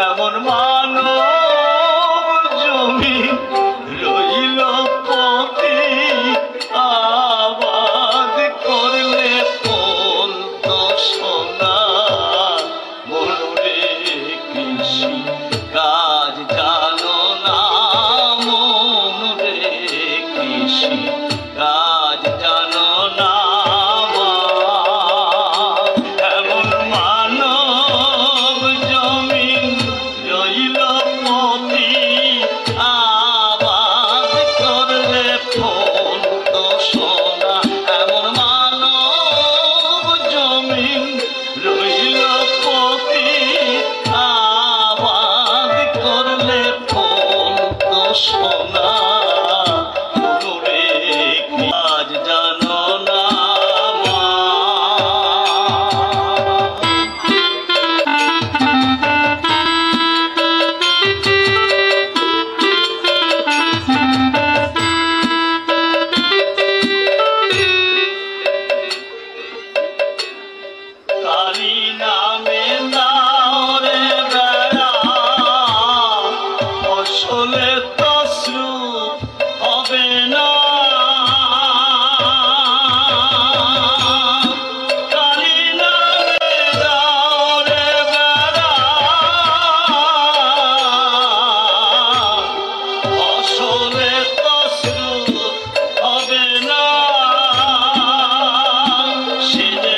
এমন মানব জমি রইল পথে আবাদ করলে ফল তো সোনা মনরে কৃষি কাজ জানো না মনরে কৃষি কাজ জানো না এমন মানব জমিন রইল পথি আবাদ করলে ফল তো সোনা এমন মানব জমিন রইল পথি আবাদ করলে ফল তো সোনা মনরে কাজ জানো না কালী নামে দাওরে বেড়া ফসলে তসরূপ হবে না কালী নামে দাওরে বেড়া ফসলে তসরূপ হবে না সে যে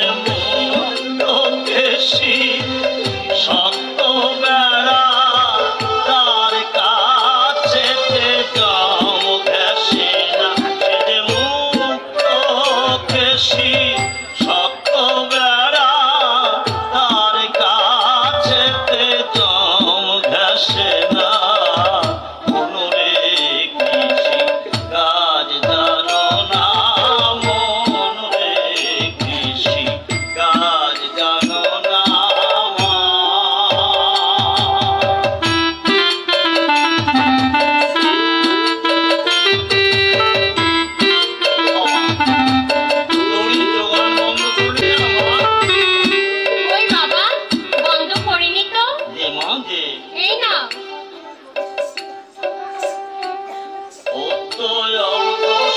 বেশি শক্ত বেড়া তার কাছে জম ঘেসে না সে যে মুক্ত বেশি শক্ত বেড়া তার কাছে জম ঘেসে না মনরে কৃষি কাজ জানো না মনরে কৃষি কাজ জানো না ওই বাবা বন্ধ করিনি তো যে মা যে এই না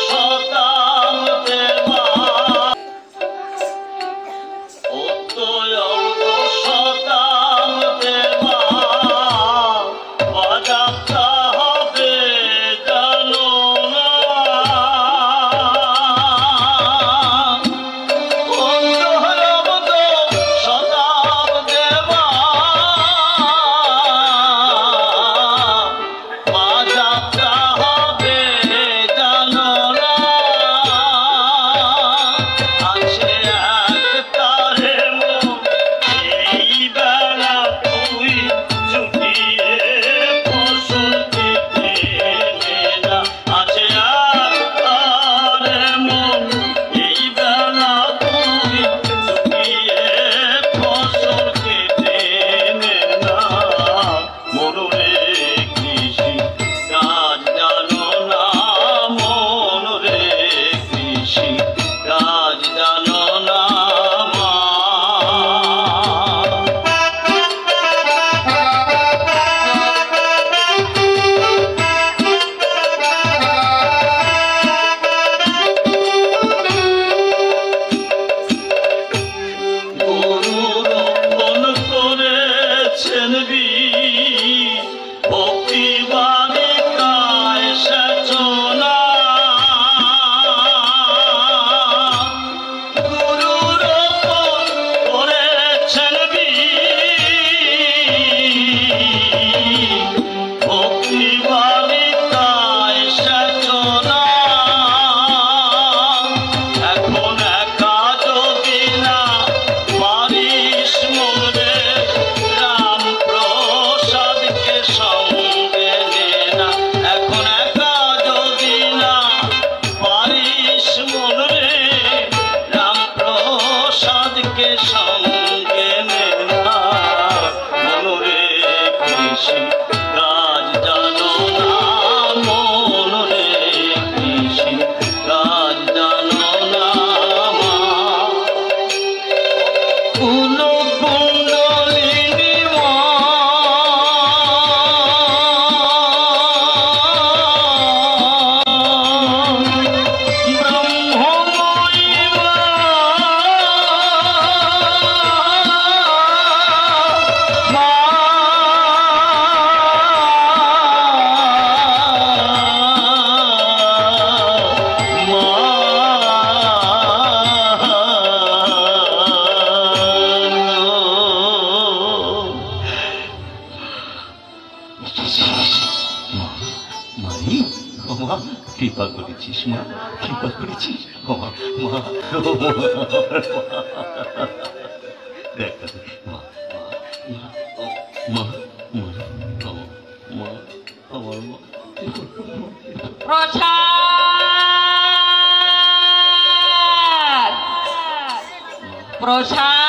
শতাম দেবা শতাম দেবা বাজাতে হবে জানো না শতাম দেবা বাজাতে হবে জানো না আছে এক তারে মন এই বেলা তুই জুটিয়ে ফসল দিতে না আছে এক তারে মন এই বেলা তুই জুটিয়ে ফসল দিতে না মনরে কৃষি কাজ জানো না মনরে কৃষি কাজ জানো না মা গরু রোপণ করেছেন বীর ভক্তি বালিকায় সেচনা গরু রোপণ করেছেন বীর ভক্তি বালিকায় সেচনা এখন একা যদি না পারিস মরে রাম প্রসাদকে সঙ্গে নে না এখন একা যদি না পারিস মরে রাম প্রসাদকে সঙ্গে নে না মনরে কৃষি কাজ জানো না মনরে কৃষি কাজ জানো না মা কুল কুণ্ডলিনী মা মা কৃপা করেছিস মা, কৃপা করেছিস মা। মা দেখ মা, মা মা মা আমার মা। প্রসাদ, প্রসাদ,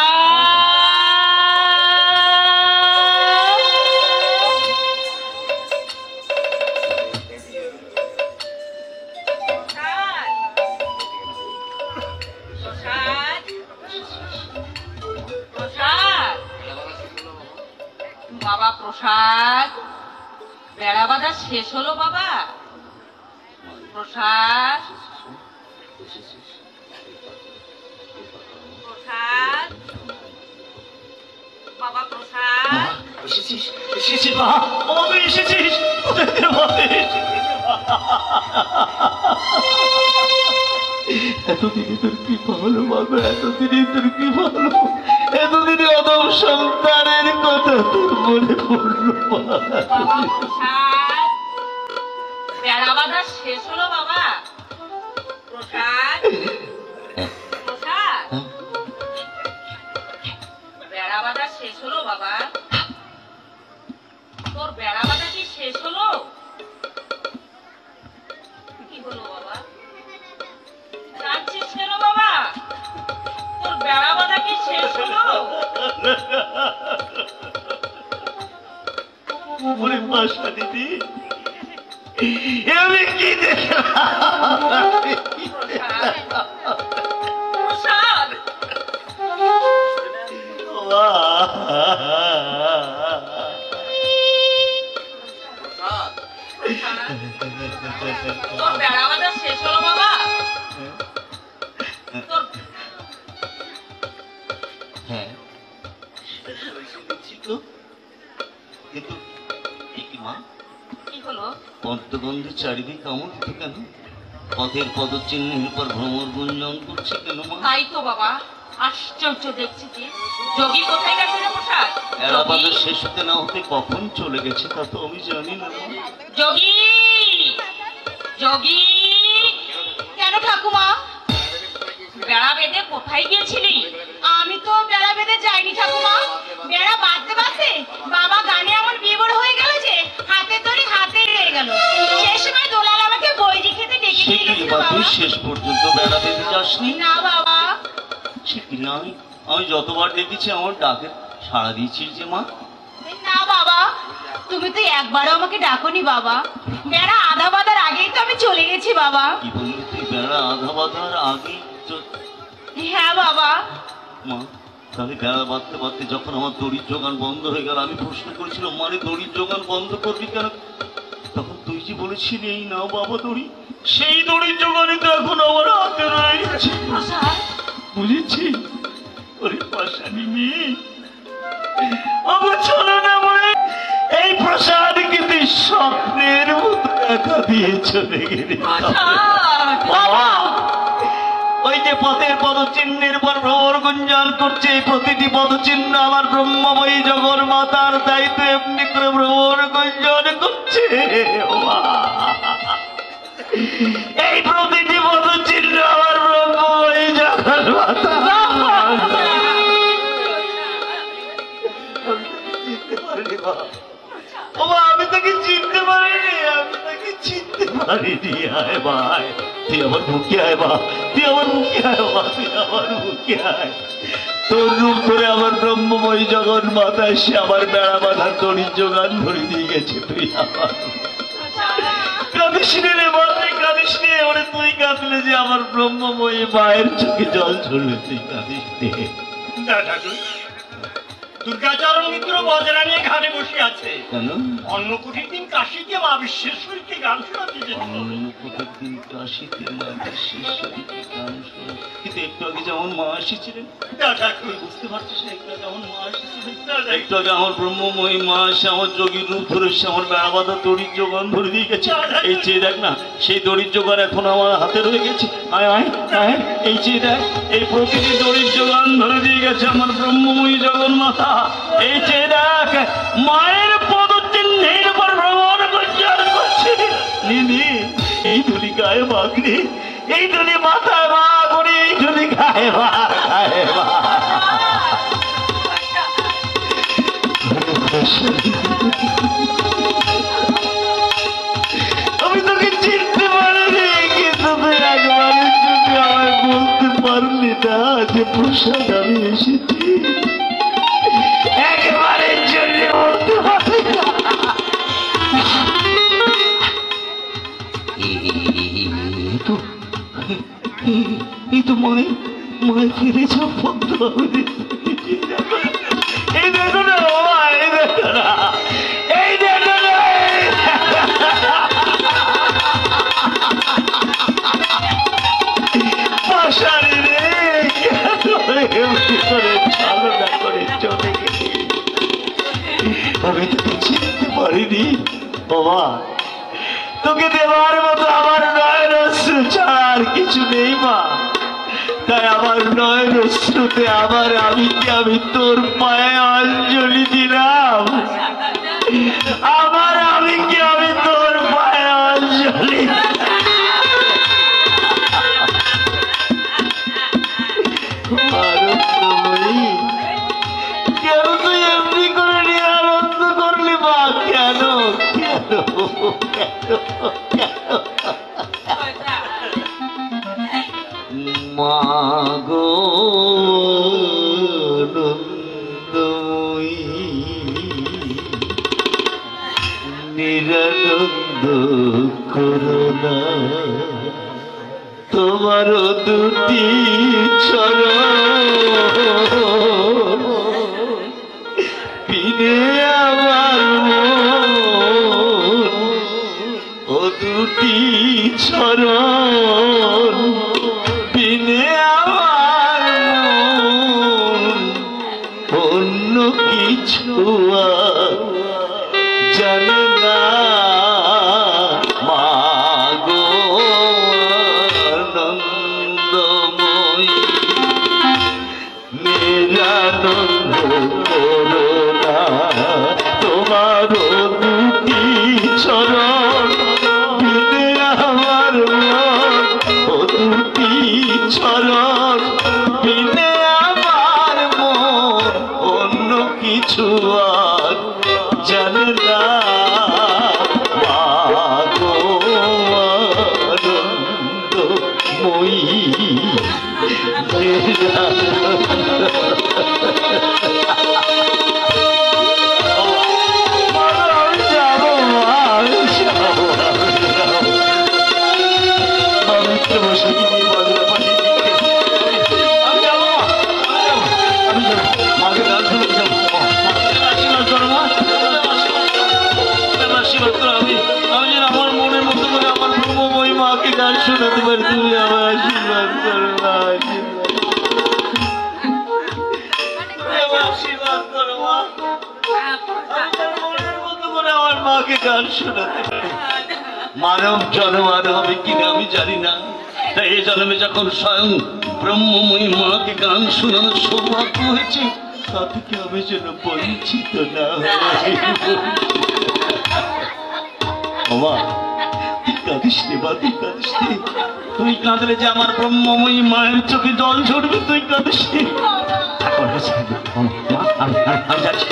বাবা প্রসাদ, বেড়া বাঁধা শেষ হলো বাবা? প্রসাদ, প্রসাদ, বাবা প্রসাদ, এসেছিস, এসেছিস মা, ও তুই এসেছিস, এতদিনে তোর কৃপা হলো বাবা, এতদিনে তোর কৃপা হলো, এতদিনে অদম সন্তানের কথা তোর মনে পড়লো বাবা প্রসাদ, বেড়া বাঁধা শেষ হলো বাবা? প্রসাদ, প্রসাদ, বেড়া বাঁধা শেষ হলো বাবা? তোর বেড়া বাঁধা কি শেষ হলো? কি হলো বাবা? কাঁদছিস কেন বাবা? তোর বেড়া বাঁধা কি শেষ হলো? ওরে পাশা দিদি, আমি কি দেখলাম? প্রসাদ, তোর বেড়া বাঁধা শেষ হলো বাবা? তোর হ্যাঁ কিন্তু মা কি হলো? পদ্মগন্ধে চারিদিক আমল দিত কেন? পথের পদচিহ্নের পর ভ্রমর গুঞ্জন করছে কেন মা? তাই তো বাবা, আশ্চর্য দেখছি যে যোগী কোথায় গেছে রে প্রসাদ? এরাবাদের শেষ হতে না হতে কখন চলে গেছে তা তো আমি জানি না মা। যোগী, যোগী, কেন ঠাকুমা? বেড়া বেঁধে কোথায় গিয়েছিলি? আমি তো বেড়া বেঁধে যাইনি ঠাকুমা। বেড়া বাঁধতে বাঁধতে বাবা গানে এমন বিভোর হয়ে গেল যে হাতে ধরে হাতে রয়ে গেল। সেই সময় দোলাল আমাকে বৈরি খেতে ডেকে নিয়ে গেছিল বাবা। তুই শেষ পর্যন্ত বেড়া বেঁধে যাসনি? না বাবা। আমি যতবার দেখেছি আমার ডাকে সাড়া দিয়েছিস যে মা। না বাবা, তুমি তো একবারও আমাকে ডাকোনি বাবা। বেড়া আধা বাঁধার আগেই তো আমি চলে গেছি বাবা। কি বললি তুই? বেড়া আধা বাঁধার আগেই? হ্যাঁ বাবা। মা তাহলে বেড়া বাঁধতে বাঁধতে যখন আমার দড়ির যোগান বন্ধ হয়ে গেল, আমি প্রশ্ন করেছিলাম মানে দড়ির যোগান বন্ধ করবি কেন? তখন তুই যে বলেছিলি এই নাও বাবা দড়ি, সেই দড়ির যোগানই তো এখন আমার হাতে রয়েছে। বুঝেছি? ওরে পাশানি মেয়ে, আমার চলো না বলে এই প্রসাদ কিন্তু স্বপ্নের মতো দেখা দিয়ে চলে গেলে। বাবা ওই যে পথের পদচিহ্নের পর ভ্রমর গুঞ্জন করছে, প্রতিটি পদচিহ্ন আমার ব্রহ্মময়ী জগর মাতার দায়িত্ব এমনি করে ভ্রমর গুঞ্জন করছে। এই প্রতিটি পদচিহ্ন আমার ব্রহ্মময়ী জগর মাতা। আমি তাকে চিনতে পারিনি, আমি তাকে চিনতে পারিনি। আয় ভাই, তুই আমার মুখে আয় বা, তুই আমার মুখে আয় বা, তুই আমার মুখে আয়। তোর রূপ ধরে আমার ব্রহ্মময়ী জগন মাতা এসে আমার বেড়া বাঁধার দড়ির যোগান ধরে দিয়ে গেছে। তুই আমার কাঁদিস রে বাবা, কাঁদিস নে। ওরে তুই কাঁদলে যে আমার ব্রহ্মময়ী মায়ের চোখে জল ঝরবে, তুই কাঁদিস নে। দুর্গাচরণ মিত্র বজরা নিয়ে ঘাটে বসে আছে। কেন? অন্নকুটির দিন কাশীতে মা বিশ্বেশ্বরীকে গান শোনাতে যেতে। অন্নকুটির দিন কাশীতে মা বিশ্বেশ্বরীকে গান শোনাতে। কিন্তু একটু আগে যেমন মা এসেছিলেন, বুঝতে পারছিস না? একটু আগে যেমন মা এসেছিলেন, একটু আগে আমার ব্রহ্মময়ী মা এসে আমার যোগীর রূপ ধরে এসে আমার বেড়া বাঁধা দড়ির যোগান ধরে দিয়ে গেছে। এই চেয়ে দেখ না, সেই দড়ির যোগান এখন আমার হাতে রয়ে গেছে। আয় আয় আয়, এই চেয়ে দেখ, এই প্রতিটি দড়ির যোগান ধরে দিয়ে গেছে আমার ব্রহ্মময়ী জগন মাতা। এই চেয়ে দেখ, মায়ের পদচিহ্নের উপর ভ্রমণ গুঞ্জন করছে। নিধি ধুলি গায়ে মাখলে, এই ধুলি মাথায় মাখ, এই ধুলি গায়ে মাখ, গায়ে মাখ। আমি তোকে চিনতে পারিনি, কিন্তু তুই একবারের জন্য আমায় বলতে পারলি না যে প্রসাদ আমি এসেছি। একবারের জন্য বলতে পারলি না। এই তো মনে মনে ফিরেছ পদ্ম। এই দেখো না বাবা, এই দেখো না, এই দেখো না, মশারি রে ভিতরে চালনা করে চলে গেছে। আমি তোকে চিনতে পারিনি বাবা, তোকে দেওয়ার মতো আমার নয়ন অশ্রু ছাড়া আর কিছু নেই মা। তাই আমার নয়ন অশ্রুতে আমার আমি তোর পায়ে অঞ্জলি দিলাম। আমার আমি তোর পায়ে অঞ্জলি। কেন তুই এমনি করে নিয়ে আনন্দ করলি মা? কেন কেন মাগো নন্দময়ী, নিরানন্দ করুণা তোমার দুটি চরণ বিনে আমার মন, ও দুটি চরণ বিনে আমার মন, অন্য কিছু জানে না মাগো নন্দময়ী, নিরানন্দ করুণা তোমার দুটি চরণ বিনে আমার মন, ও দুটি চরণ বিনে আমার মন, অন্য কিছু আর জানে না মাগো আনন্দময়ী। আমার মনের মতো করে আমার ব্রহ্মময়ী মাকে গান শোনাতে পারি, তুমি আমার আশীর্বাদ করো মা, আশীর্বাদ করো মা। মনের মতো করে আমার মাকে গান শোনাতে পারি। মানব জন্ম আর হবে কিনা আমি জানি না, তাই এই জন্মে যখন স্বয়ং ব্রহ্মময়ী মাকে গান শোনানোর সৌভাগ্য হয়েছে, তা থেকে আমি যেন পরিচিত না বাবা। তুই কাঁদিস রে বা, তুই কাঁদিস রে। তুই কাঁদলে যে আমার ব্রহ্মময়ী মায়ের চোখে জল ঝরবে, তুই কাঁদিস রে। আমি যাচ্ছি,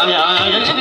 আমি যাচ্ছি।